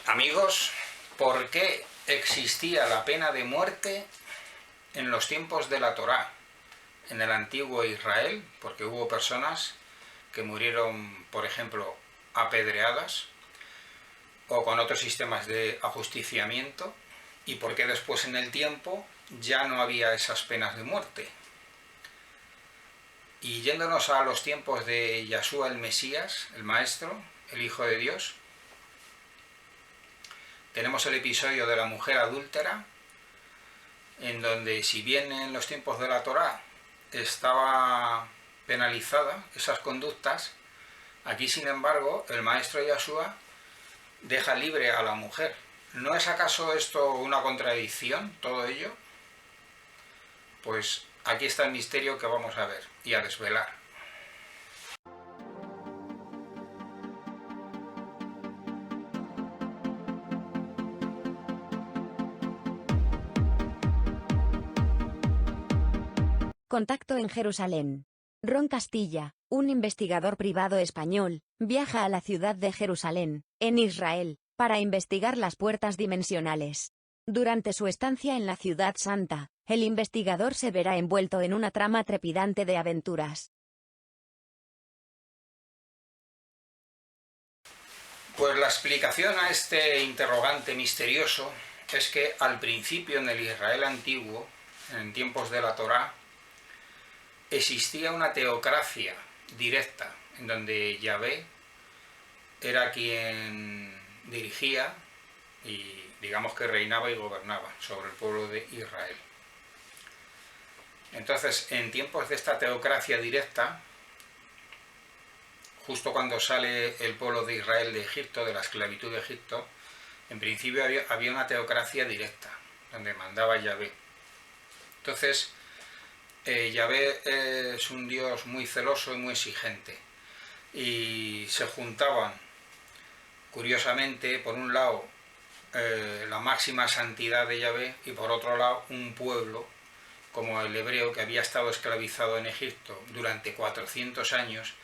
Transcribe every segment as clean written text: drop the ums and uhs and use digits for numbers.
Amigos, ¿por qué existía la pena de muerte en los tiempos de la Torá, en el antiguo Israel? Porque hubo personas que murieron, por ejemplo, apedreadas o con otros sistemas de ajusticiamiento. ¿Y por qué después en el tiempo ya no había esas penas de muerte? Y yéndonos a los tiempos de Yahshua el Mesías, el Maestro, el Hijo de Dios, tenemos el episodio de la mujer adúltera, en donde, si bien en los tiempos de la Torá estaba penalizada esas conductas, aquí sin embargo el Maestro Yahshua deja libre a la mujer. ¿No es acaso esto una contradicción, todo ello? Pues aquí está el misterio que vamos a ver y a desvelar. Contacto en Jerusalén. Ron Castilla, un investigador privado español, viaja a la ciudad de Jerusalén, en Israel, para investigar las puertas dimensionales. Durante su estancia en la ciudad santa, el investigador se verá envuelto en una trama trepidante de aventuras. Pues la explicación a este interrogante misterioso es que al principio, en el Israel antiguo, en tiempos de la Torá, existía una teocracia directa, en donde Yahvé era quien dirigía y digamos que reinaba y gobernaba sobre el pueblo de Israel. Entonces, en tiempos de esta teocracia directa, justo cuando sale el pueblo de Israel de Egipto, de la esclavitud de Egipto, en principio había una teocracia directa, donde mandaba Yahvé. Entonces, Yahvé es un Dios muy celoso y muy exigente. Y se juntaban, curiosamente, por un lado, la máxima santidad de Yahvé y por otro lado, un pueblo como el hebreo, que había estado esclavizado en Egipto durante 400 años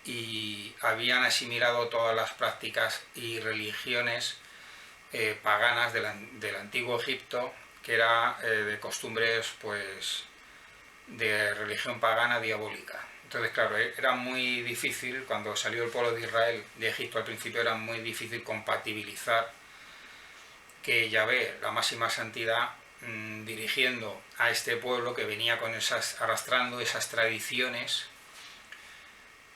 y habían asimilado todas las prácticas y religiones paganas del antiguo Egipto, que era de costumbres, pues, de religión pagana diabólica. Entonces, claro, era muy difícil, cuando salió el pueblo de Israel de Egipto al principio, era muy difícil compatibilizar que Yahvé, la máxima santidad, dirigiendo a este pueblo que venía con arrastrando esas tradiciones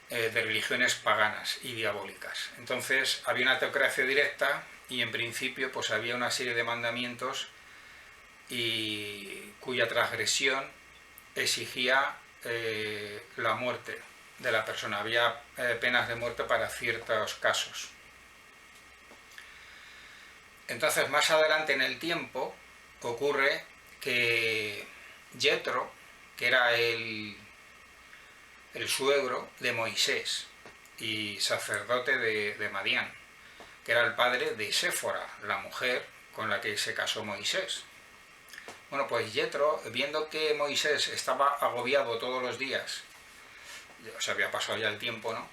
de religiones paganas y diabólicas. Entonces había una teocracia directa y en principio pues había una serie de mandamientos y cuya transgresión exigía la muerte de la persona. Había penas de muerte para ciertos casos. Entonces, más adelante en el tiempo ocurre que Yetro, que era el suegro de Moisés y sacerdote de Madián, que era el padre de Séfora, la mujer con la que se casó Moisés. Bueno, pues Yetro, viendo que Moisés estaba agobiado todos los días, o sea, había pasado ya el tiempo, ¿no?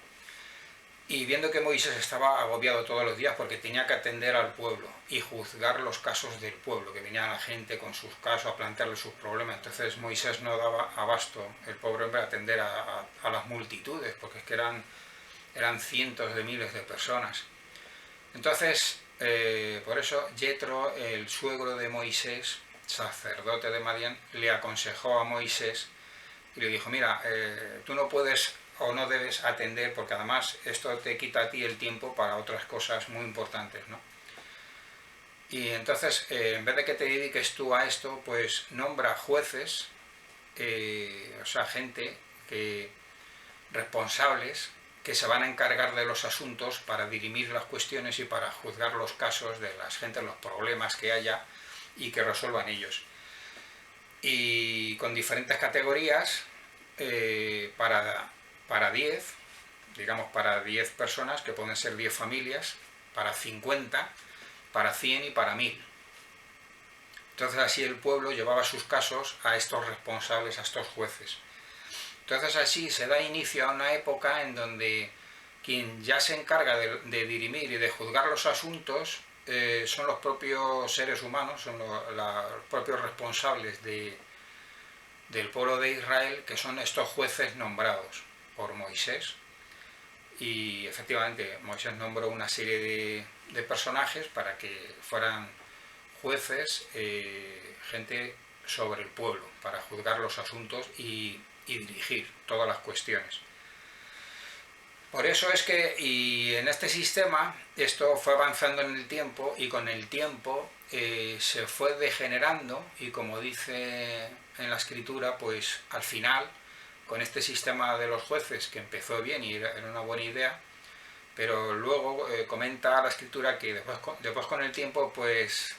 Y viendo que Moisés estaba agobiado todos los días porque tenía que atender al pueblo y juzgar los casos del pueblo, que venía la gente con sus casos a plantearle sus problemas, entonces Moisés no daba abasto, el pobre hombre, a atender a las multitudes, porque es que eran cientos de miles de personas. Entonces, por eso Yetro, el suegro de Moisés, sacerdote de Madián, le aconsejó a Moisés y le dijo: mira, tú no puedes o no debes atender, porque además esto te quita a ti el tiempo para otras cosas muy importantes, ¿no? Y entonces, en vez de que te dediques tú a esto, pues nombra jueces, o sea, gente responsables, que se van a encargar de los asuntos para dirimir las cuestiones y para juzgar los casos de las gentes, los problemas que haya, y que resuelvan ellos. Y con diferentes categorías, para 10, digamos para 10 personas, que pueden ser 10 familias, para 50, para 100 y para 1000. Entonces así el pueblo llevaba sus casos a estos responsables, a estos jueces. Entonces así se da inicio a una época en donde quien ya se encarga de dirimir y de juzgar los asuntos son los propios seres humanos, son los propios responsables del pueblo de Israel, que son estos jueces nombrados por Moisés. Y efectivamente Moisés nombró una serie de personajes para que fueran jueces, gente sobre el pueblo, para juzgar los asuntos y dirigir todas las cuestiones. Por eso es que, y en este sistema, esto fue avanzando en el tiempo, y con el tiempo se fue degenerando, y como dice en la escritura, pues al final, con este sistema de los jueces, que empezó bien y era una buena idea, pero luego comenta la escritura que después con el tiempo, pues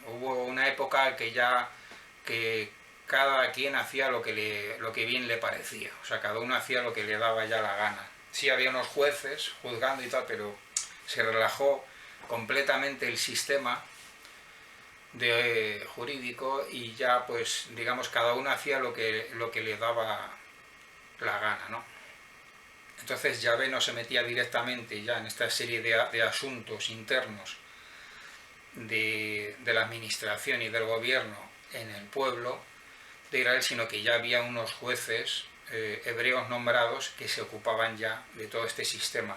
hubo una época que cada quien hacía lo que bien le parecía, o sea, cada uno hacía lo que le daba ya la gana. Sí había unos jueces juzgando y tal, pero se relajó completamente el sistema jurídico, y ya pues digamos cada uno hacía lo que le daba la gana, ¿no? Entonces Yahvé no se metía directamente ya en esta serie de asuntos internos de la administración y del gobierno en el pueblo de Israel, sino que ya había unos jueces hebreos nombrados que se ocupaban ya de todo este sistema.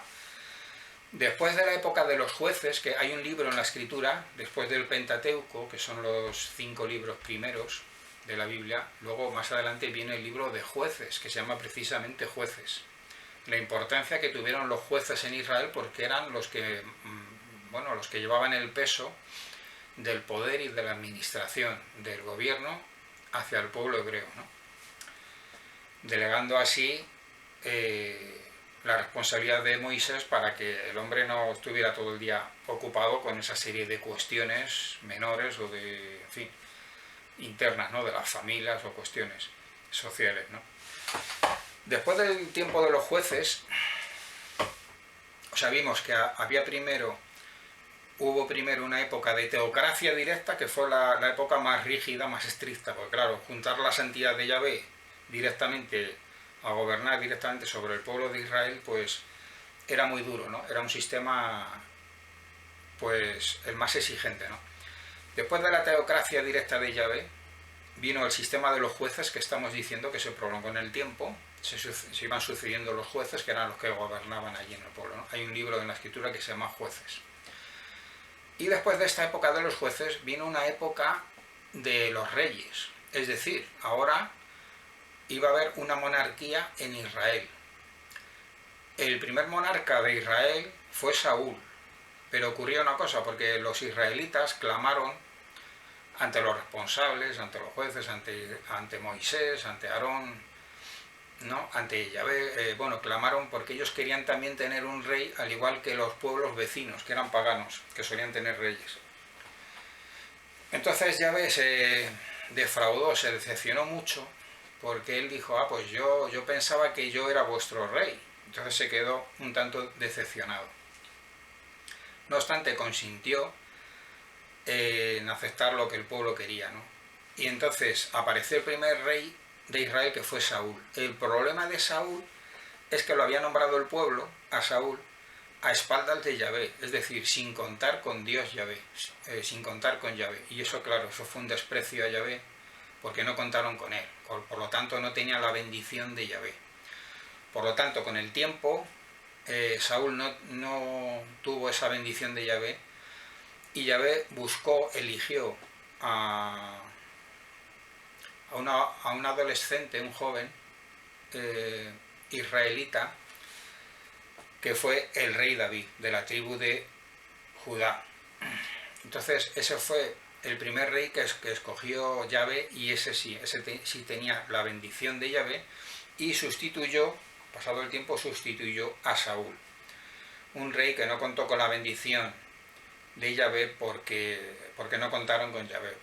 Después de la época de los jueces, que hay un libro en la escritura, después del Pentateuco, que son los 5 libros primeros de la Biblia, luego más adelante viene el libro de jueces, que se llama precisamente Jueces. La importancia que tuvieron los jueces en Israel, porque eran los que llevaban el peso del poder y de la administración del gobierno hacia el pueblo hebreo, ¿no? Delegando así la responsabilidad de Moisés para que el hombre no estuviera todo el día ocupado con esa serie de cuestiones menores o de, en fin, internas, ¿no?, de las familias o cuestiones sociales, ¿no? Después del tiempo de los jueces, o sea, vimos que hubo primero una época de teocracia directa, que fue la época más rígida, más estricta, porque claro, juntar la santidad de Yahvé directamente a gobernar directamente sobre el pueblo de Israel, pues era muy duro, ¿no? Era un sistema, pues, el más exigente, ¿no? Después de la teocracia directa de Yahvé, vino el sistema de los jueces, que estamos diciendo que se prolongó en el tiempo. Se iban sucediendo los jueces, que eran los que gobernaban allí en el pueblo, ¿no? Hay un libro en la escritura que se llama Jueces. Y después de esta época de los jueces vino una época de los reyes, es decir, ahora iba a haber una monarquía en Israel. El primer monarca de Israel fue Saúl, pero ocurrió una cosa, porque los israelitas clamaron ante los responsables, ante los jueces, ante Moisés, ante Aarón, ¿no?, ante Yahvé, clamaron porque ellos querían también tener un rey, al igual que los pueblos vecinos, que eran paganos, que solían tener reyes. Entonces Yahvé se defraudó, se decepcionó mucho, porque él dijo, pues yo pensaba que yo era vuestro rey. Entonces se quedó un tanto decepcionado. No obstante, consintió en aceptar lo que el pueblo quería, ¿no? Y entonces apareció el primer rey de Israel, que fue Saúl. El problema de Saúl es que lo había nombrado el pueblo a Saúl a espaldas de Yahvé, es decir, sin contar con Dios Yahvé, sin contar con Yahvé. Y eso, claro, eso fue un desprecio a Yahvé, porque no contaron con él. Por lo tanto, no tenía la bendición de Yahvé. Por lo tanto, con el tiempo, Saúl no tuvo esa bendición de Yahvé, y Yahvé eligió a un adolescente, un joven israelita, que fue el rey David, de la tribu de Judá. Entonces ese fue el primer rey que escogió Yahvé, y ese sí tenía la bendición de Yahvé, y pasado el tiempo, sustituyó a Saúl, un rey que no contó con la bendición de Yahvé porque no contaron con Yahvé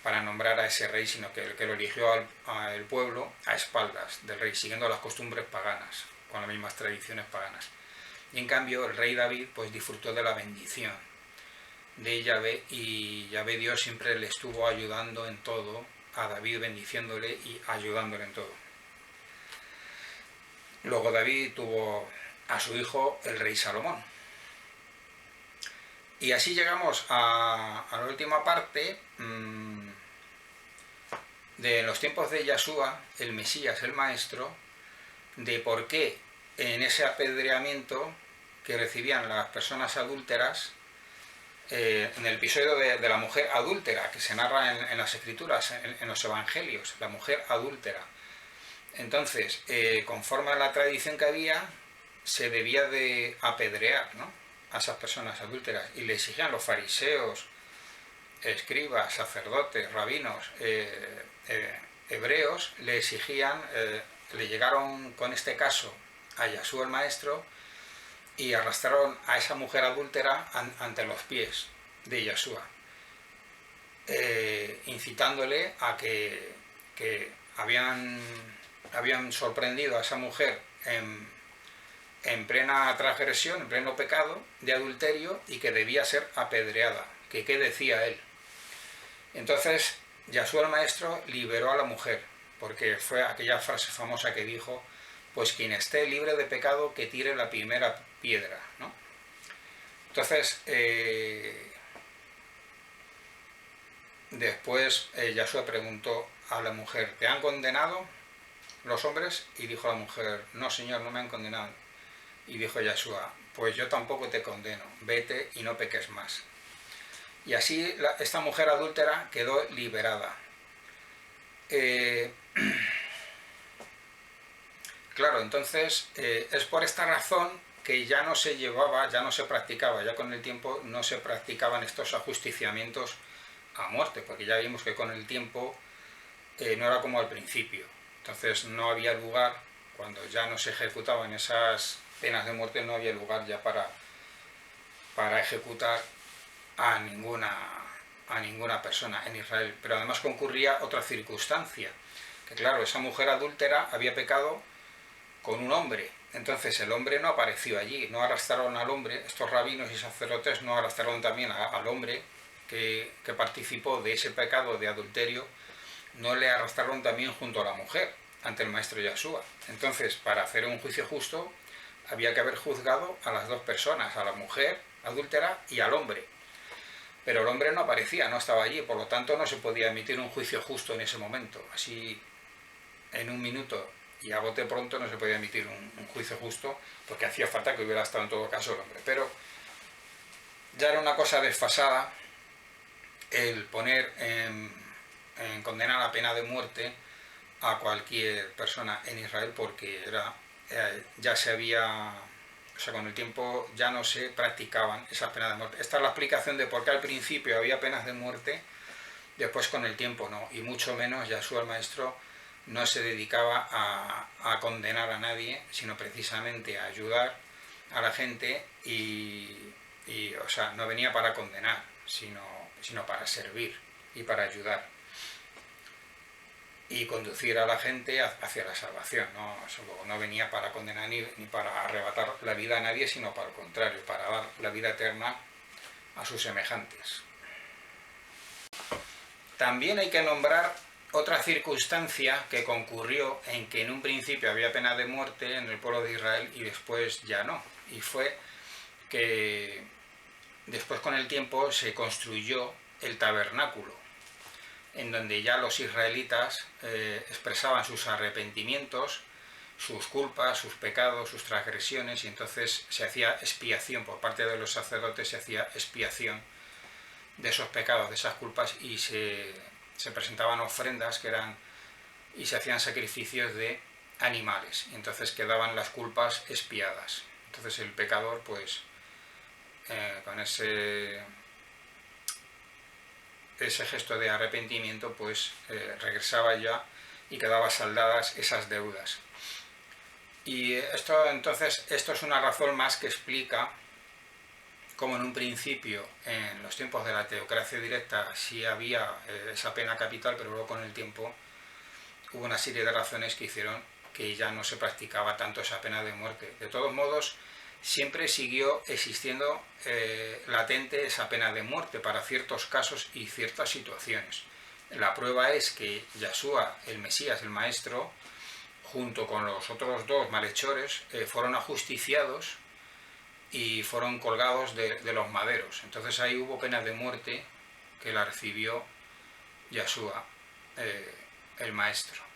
para nombrar a ese rey, sino que lo eligió el pueblo a espaldas del rey, siguiendo las costumbres paganas, con las mismas tradiciones paganas. Y en cambio el rey David pues disfrutó de la bendición de Yahvé, y Yahvé Dios siempre le estuvo ayudando en todo a David, bendiciéndole y ayudándole en todo. Luego David tuvo a su hijo el rey Salomón. Y así llegamos a la última parte de los tiempos de Yeshua, el Mesías, el Maestro, de por qué en ese apedreamiento que recibían las personas adúlteras, en el episodio de la mujer adúltera, que se narra en las Escrituras, en los Evangelios, la mujer adúltera. Entonces, conforme a la tradición que había, se debía de apedrear, ¿no?, a esas personas adúlteras, y le exigían los fariseos, escribas, sacerdotes, rabinos, hebreos, le exigían, le llegaron con este caso a Yeshua el Maestro y arrastraron a esa mujer adúltera ante los pies de Yeshua, incitándole a que habían sorprendido a esa mujer en plena transgresión, en pleno pecado de adulterio, y que debía ser apedreada. ¿Qué decía él? Entonces Yeshua el Maestro liberó a la mujer, porque fue aquella frase famosa que dijo: pues quien esté libre de pecado, que tire la primera piedra, ¿no? Entonces, después Yeshua preguntó a la mujer: ¿te han condenado los hombres? Y dijo la mujer: no, Señor, no me han condenado. Y dijo Yeshua: pues yo tampoco te condeno, vete y no peques más. Y así esta mujer adúltera quedó liberada. Claro, entonces es por esta razón que ya no se llevaba, ya no se practicaba, ya con el tiempo no se practicaban estos ajusticiamientos a muerte, porque ya vimos que con el tiempo no era como al principio. Entonces no había lugar, cuando ya no se ejecutaban esas penas de muerte, no había lugar ya para ejecutar a ninguna persona en Israel. Pero además concurría otra circunstancia, que claro, esa mujer adúltera había pecado con un hombre, entonces el hombre no apareció allí, no arrastraron al hombre, estos rabinos y sacerdotes no arrastraron también al hombre que participó de ese pecado de adulterio, no le arrastraron también junto a la mujer ante el Maestro Yeshua. Entonces, para hacer un juicio justo, había que haber juzgado a las dos personas, a la mujer adúltera y al hombre. Pero el hombre no aparecía, no estaba allí, por lo tanto no se podía emitir un juicio justo en ese momento. Así, en un minuto y a bote pronto, no se podía emitir un juicio justo, porque hacía falta que hubiera estado en todo caso el hombre. Pero ya era una cosa desfasada el poner en condenar a pena de muerte a cualquier persona en Israel, porque ya se había... O sea, con el tiempo ya no se practicaban esas penas de muerte. Esta es la explicación de por qué al principio había penas de muerte, después con el tiempo no. Y mucho menos Yeshua el Maestro no se dedicaba a condenar a nadie, sino precisamente a ayudar a la gente y o sea, no venía para condenar, sino para servir y para ayudar y conducir a la gente hacia la salvación, ¿no? No venía para condenar ni para arrebatar la vida a nadie, sino para el contrario, para dar la vida eterna a sus semejantes. También hay que nombrar otra circunstancia que concurrió en que en un principio había pena de muerte en el pueblo de Israel y después ya no. Y fue que después, con el tiempo, se construyó el tabernáculo, en donde ya los israelitas expresaban sus arrepentimientos, sus culpas, sus pecados, sus transgresiones, y entonces se hacía expiación por parte de los sacerdotes, se hacía expiación de esos pecados, de esas culpas, y se presentaban ofrendas y se hacían sacrificios de animales, y entonces quedaban las culpas expiadas. Entonces el pecador, pues, con ese gesto de arrepentimiento, pues regresaba ya y quedaba saldadas esas deudas. Y esto es una razón más que explica cómo en un principio, en los tiempos de la teocracia directa, sí había esa pena capital, pero luego con el tiempo hubo una serie de razones que hicieron que ya no se practicaba tanto esa pena de muerte. De todos modos, siempre siguió existiendo latente esa pena de muerte para ciertos casos y ciertas situaciones. La prueba es que Yeshua, el Mesías, el Maestro, junto con los otros dos malhechores, fueron ajusticiados y fueron colgados de los maderos. Entonces ahí hubo pena de muerte que la recibió Yahshua, el maestro.